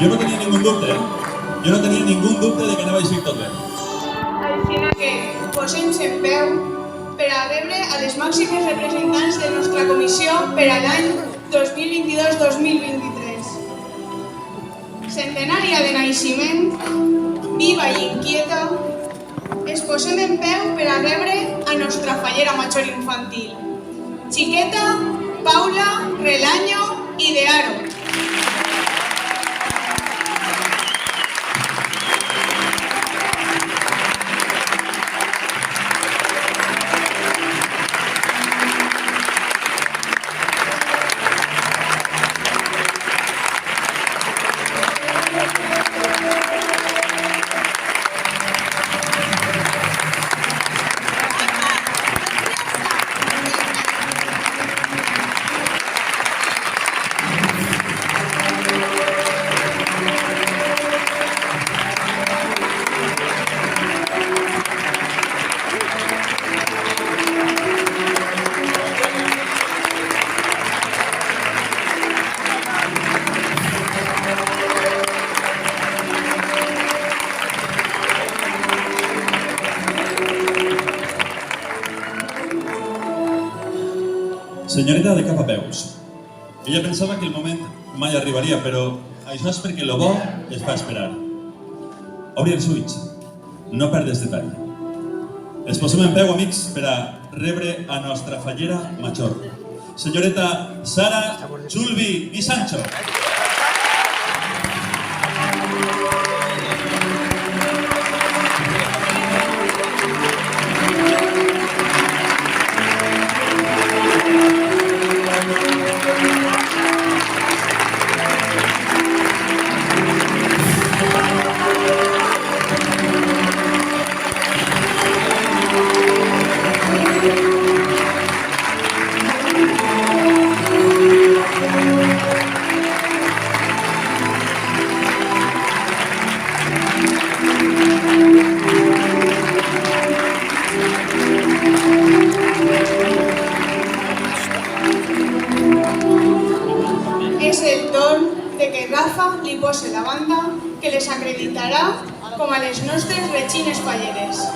Jo no tenia ningú dubte, Jo no tenia ningú dubte de que anava a eixir tot bé. Així que posem-nos en peu per a rebre a les màximes representants de la nostra comissió per a l'any 2022-2023. Centenària de naixement, viva i inquieta, es posem en peu per a rebre a nostra fallera major infantil, Chiqueta, Paula, Relaño i De Haro. Senyoreta de cap a peus. Ella pensava que el moment mai arribaria, però això és perquè lo bo es fa esperar. obri els ulls, no perdes detall. Ens posem en peu, amics, per a rebre a nostra fallera major, senyoreta Sara Julvi i Sancho. És el torn de que Rafa li posi la banda que les acreditarà com a les nostres regines falleres.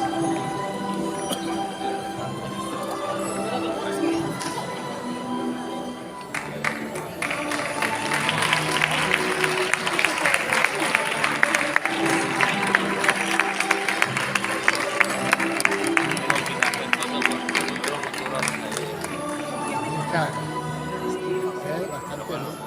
Bastante, ¿no?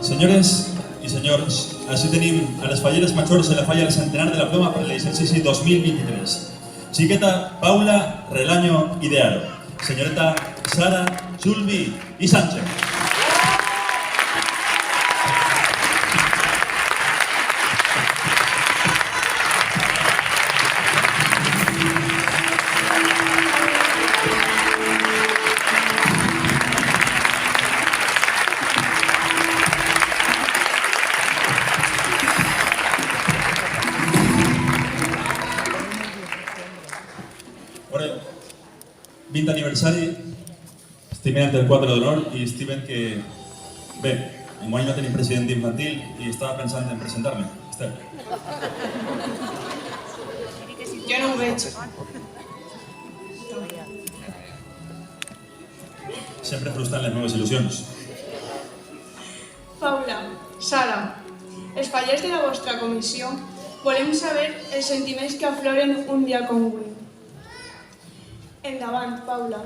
Senyores i senyors, així tenim a les falleres majors de la falla del centenar de la ploma per l'exercici 2023. Xiqueta Paula Relaño Idearo, senyoreta Sara Julvi i Sánchez. Bueno, 20 aniversari, estimen entre el 4 d'honor i estimen que... Bé, enguany no tenim president infantil i estava pensant en presentar-me. Esther. Jo no ho veig. Sempre frustrant les meves il·lusions. Paula, Sara, els fallers de la vostra comissió volem saber els sentiments que afloren un dia com avui. Endavant, Paula.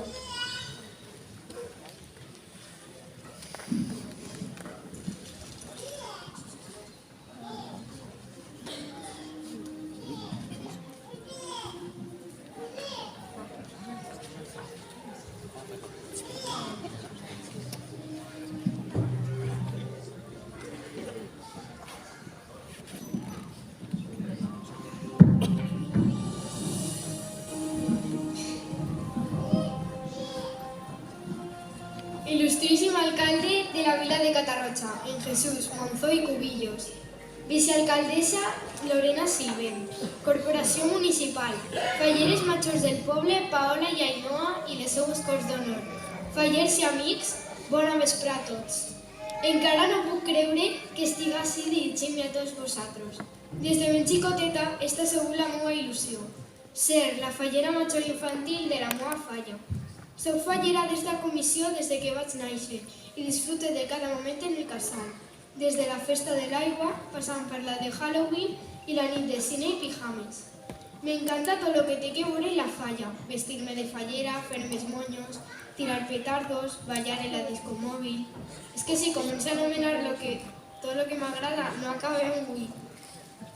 vila de Catarroja, en Jesús Monzó i Cubillos. Vicealcaldessa Lorena Silvent. Corporació Municipal. Falleres majors del poble Paola i Ainhoa i les seues Corts d'Honor. Fallers i amics, bona vesprà a tots. Encara no puc creure que estigui així dirigint-me a tots vosaltres. Des de ben xicoteta està segur la meva il·lusió. Ser la fallera major infantil de la meva falla. Soc fallera des de la comissió des que vaig néixer i disfrute de cada moment en el casal. Des de la festa de l'aigua, passant per la de Halloween i la nit de cine i pijames. M'encanta tot el que té que veure la falla, vestir-me de fallera, fer-me els moños, tirar petardos, ballar en la disco mòbil. És que si començo a anomenar tot el que m'agrada, no acabem avui.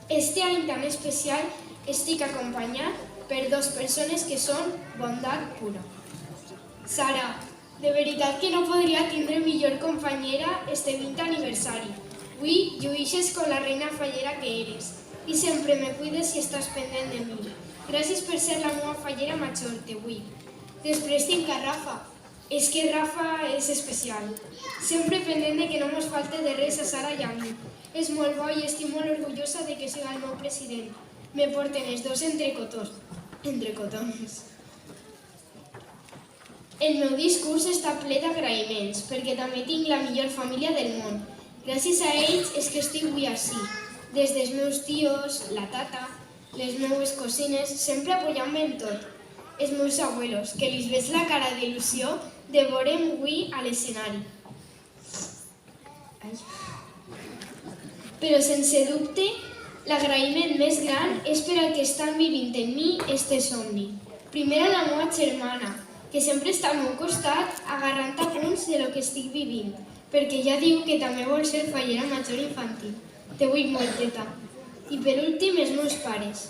Este any tan especial estic acompanyat per dues persones que són bondat pura. Sara, de veritat que no podria tindre millor companyera este 20 aniversari. Avui lluïxes com la reina fallera que eres i sempre me cuides i estàs pendent de mi. Gràcies per ser la meva fallera major, te vull. Després tinc a Rafa. És que Rafa és especial. Sempre pendent de que no mos falte de res a Sara i a mi. És molt bo i estic molt orgullosa de que siga el meu president. Me porten els dos entrecotons. El meu discurs està ple d'agraïments, perquè també tinc la millor família del món. Gràcies a ells és que estic avui així. Des dels meus tios, la tata, les meues cosines, sempre apoyant-me en tot. Els meus abuelos, que els veig la cara d'il·lusió de veure'm avui a l'escenari. Però sense dubte, l'agraïment més gran és per al que estan vivint en mi este somni. Primer a la meva germana, que sempre està al meu costat agarrant a punts de lo que estic vivint, perquè ja diu que també vol ser fallera major infantil. Te vull molt, teta. I per últim, els meus pares.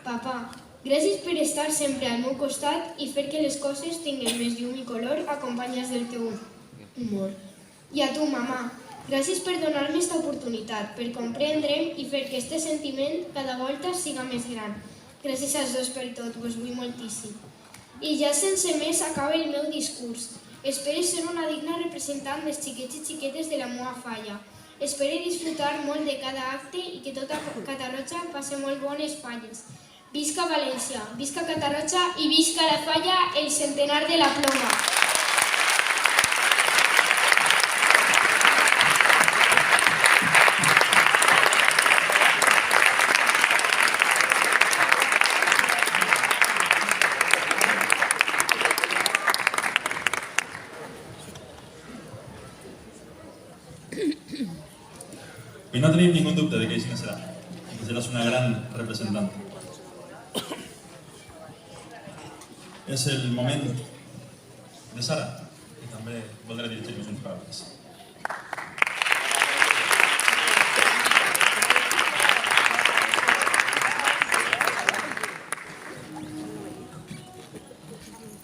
Papa, gràcies per estar sempre al meu costat i fer que les coses tinguin més llum i color acompanyats del teu humor. I a tu, mamà, gràcies per donar-me aquesta oportunitat, per comprendre'm i fer que este sentiment cada volta siga més gran. Gràcies als dos per tot, vos vull moltíssim. I ja sense més acaba el meu discurs. Espero ser una digna representant dels xiquets i xiquetes de la meva falla. Espero disfrutar molt de cada acte i que tota Catarroja passi molt bones falles. Visca València, visca Catarroja i visca la falla el centenar de la ploma. Y no tenéis ningún dubte de que Isina serás una gran representante. És el moment de Sara, que també voldrà dirigir-nos unes paraules.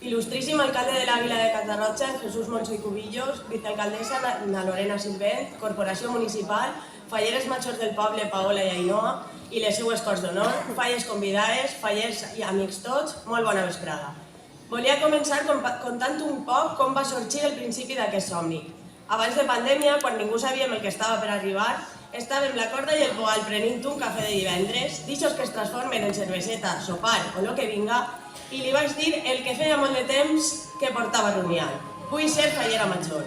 Il·lustríssim alcalde de la vila de Catarroja, Jesús Monzó i Cubillos, vicealcaldessa Lorena Silvent, corporació municipal, falleres majors del poble Paola i Ainhoa i les seues Corts d'Honor, falles convidades, fallers i amics tots, molt bona vesprada. Volia començar contant un poc com va sorgir el principi d'aquest somni. Abans de pandèmia, quan ningú sabíem el que estava per arribar, estàvem la corda i el poal prenent un cafè de divendres, d'ixos que es transformen en cerveseta, sopar o lo que vinga, i li vaig dir el que feia molt de temps que portava rumiant. Vull ser fallera major.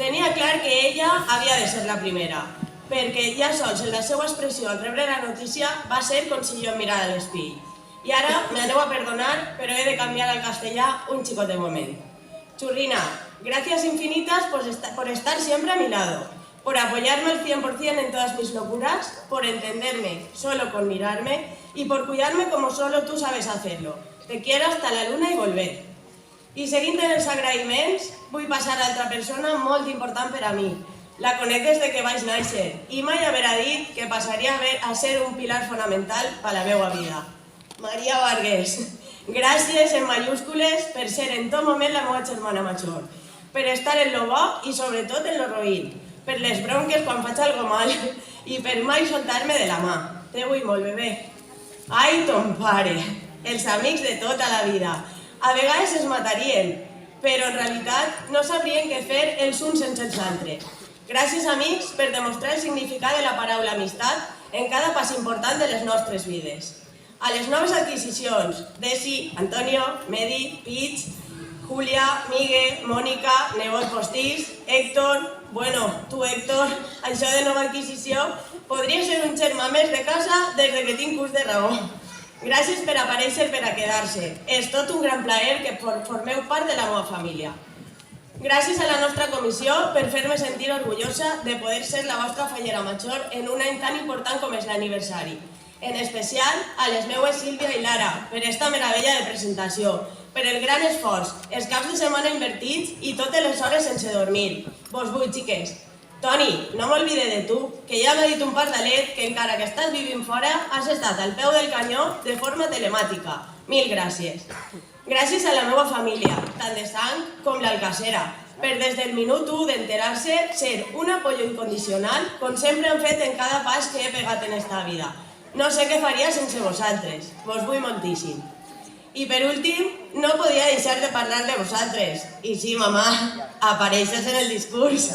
Tenia clar que ella havia de ser la primera, perquè ja sols en la seva expressió al rebre la notícia va ser com si jo em mirara a l'espill. I ara m'aneu a perdonar, però he de canviar al castellà un xicot de moment. Churrina, gracias infinitas por estar siempre a mi lado, por apoyarme al 100% en todas mis locuras, por entenderme solo con mirarme y por cuidarme como solo tú sabes hacerlo. Te quiero hasta la luna i volver. I seguint en els agraïments, vull passar a altra persona molt important per a mi. La conec des de que vaig néixer i mai haverà dit que passaria a ser un pilar fonamental per la meva vida. Maria Vargas, gràcies en mayúscules per ser en tot moment la meva germana major, per estar en lo bo i sobretot en lo roïn, per les bronques quan faig algo mal i per mai soltar-me de la mà. Te vull molt, bebè. Ai, ton pare, els amics de tota la vida. A vegades es matarien, però en realitat no sabrien què fer els uns sense els altres. Gràcies, amics, per demostrar el significat de la paraula amistat en cada pas important de les nostres vides. A les noves adquisicions, Desi, Antonio, Medi, Pich, Julia, Migue, Mònica, nebot postís, Héctor... Bueno, tu, Héctor, això de nova adquisició podria ser un germà més de casa des que tinc ús de raó. Gràcies per aparèixer per a quedar-se. És tot un gran plaer que formeu part de la meva família. Gràcies a la nostra comissió per fer-me sentir orgullosa de poder ser la vostra fallera major en un any tan important com és l'aniversari. En especial a les meues Sílvia i Lara per esta meravella de presentació, per el gran esforç, els caps de setmana invertits i totes les hores sense dormir. Vos vull, xiques. Toni, no m'olvide de tu, que ja m'ha dit un pardalet que encara que estàs vivint fora, has estat al peu del canyó de forma telemàtica. Mil gràcies. Gràcies a la meva família, tant de sang com l'alcacera, per des del minut 1 d'enterar-se ser un apoyo incondicional, com sempre han fet en cada pas que he pegat en esta vida. No sé què faria sense vosaltres. Vos vull moltíssim. I per últim, no podia deixar de parlar de vosaltres. I sí, mamà, apareixes en el discurs.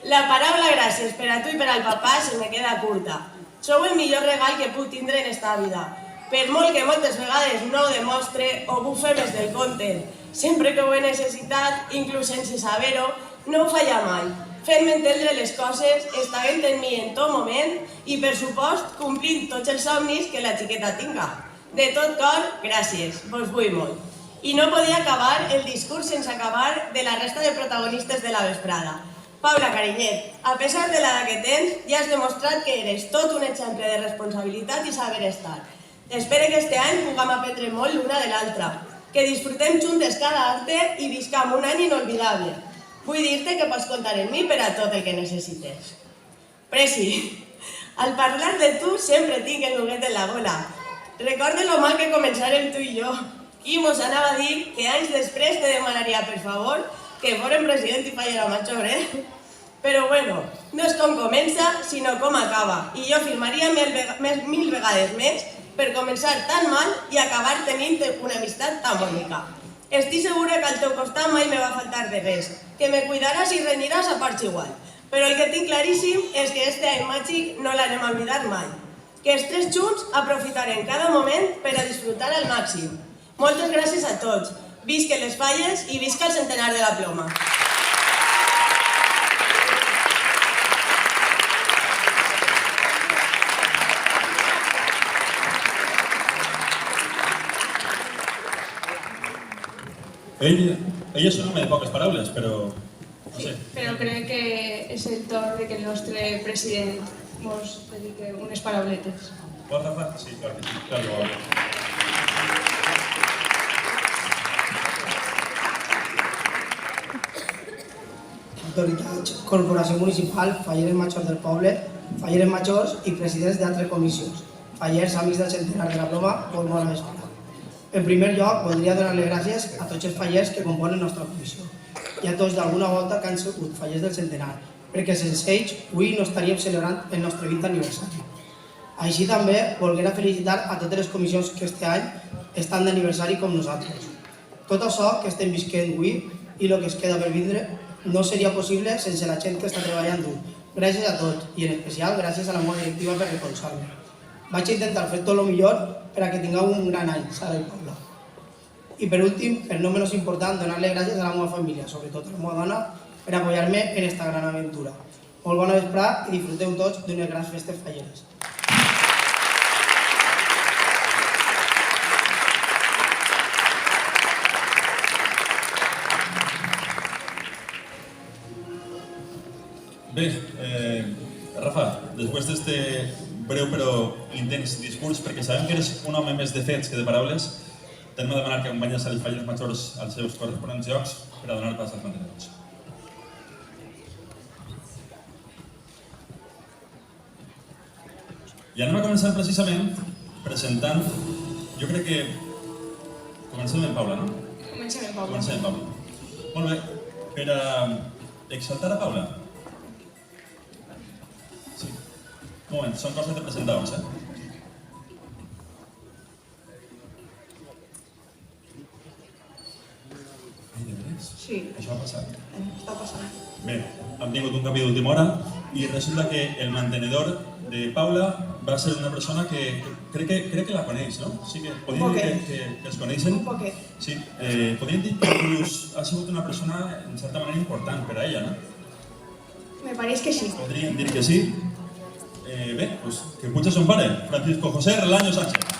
La paraula gràcies per a tu i per al papà se me queda curta. Sou el millor regal que puc tindre en esta vida. Per molt que moltes vegades no ho demostre o bufe més del compte. Sempre que ho he necessitat, inclús sense saber-ho, no ho falla mai. Fent-me entendre les coses, estant en mi en tot moment i, per supost, complint tots els somnis que la xiqueta tinga. De tot cor, gràcies, vos vull molt. I no podia acabar el discurs sense acabar de la resta de protagonistes de la vesprada. Paula, carinyet, a pesar de l'edat que tens, ja has demostrat que eres tot un exemple de responsabilitat i saber estar. Espero que este any puguem aprendre molt l'una de l'altra, que disfrutem juntes cada acte i viscam un any inolvidable. Vull dir-te que pots comptar en mi per a tot el que necessites. Preci, al parlar de tu sempre tinc el nuguet en la gola. Recordo lo mal que començarem tu i jo. Qui mos anava a dir que anys després te demanaria, per favor, que fórem president i fallera major, Però bueno, no és com comença, sinó com acaba. I jo firmaria 1000 vegades més per començar tan mal i acabar tenint una amistat tan bonica. Estic segura que al teu costat mai me va faltar de res, que me cuidaràs i renyiràs a parts igual. Però el que tinc claríssim és que este any màgic no l'anem a oblidar mai. Que els tres junts aprofitarem cada moment per a disfrutar al màxim. Moltes gràcies a tots. Visca les falles i visca el centenar de la ploma. Ell és un home de poques paraules, però... no sé. Però crec que és el torn de que el nostre president mos dedique unes parauletes. Vols, Rafa? Sí, clar que sí. Clar que vol. Autoritats, Corporació Municipal, Falleres Majors del Poble, Falleres Majors i presidents d'altres comissions. Fallers, amics del centenar de la ploma, molt bona vesprada. En primer lloc, voldria donar les gràcies a tots els fallers que componen la nostra comissió i a tots d'alguna volta que han sigut fallers del centenar, perquè sense ells avui no estaríem celebrant el nostre 20 aniversari. Així també volguera felicitar a totes les comissions que este any estan d'aniversari com nosaltres. Tot això que estem visquent avui i el que es queda per vindre no seria possible sense la gent que està treballant dur. Gràcies a tots i en especial gràcies a la meva directiva per recolzar-me. Vaig intentar fer tot el millor per a que tingueu un gran any, Sara i Paula. I per últim, per no menys important, donar-les gràcies a la meva família, sobretot a la meva dona, per apoyar-me en esta gran aventura. Molt bona vesprada i disfruteu tots d'unes grans festes falleres. Bé, Rafa, després d'este breu però intens discurs, perquè sabem que eres un home més de fets que de paraules, t'hem de demanar que acompanyes els fallers majors als seus corresponents llocs per a donar pas als mantenedors. I anem a començar precisament presentant, jo crec que... Comencem amb Paula, no? Comencem amb Paula. Comencem amb Paula. Molt bé, per a exaltar a Paula. Sí. Un moment, són coses de presentar-nos, Sí. Això ha passat. Està passant. Bé, hem tingut un canvi d'última hora i resulta que el mantenedor de Paula va ser una persona que crec que la coneix, no? Sí que podríem dir que es coneixen. Un poquet. Sí, podríem dir que inclús ha sigut una persona en certa manera important per a ella, no? Me pareix que sí. Podríem dir que sí. Bé, pues que puja son pare, Francisco José Relaño Sánchez.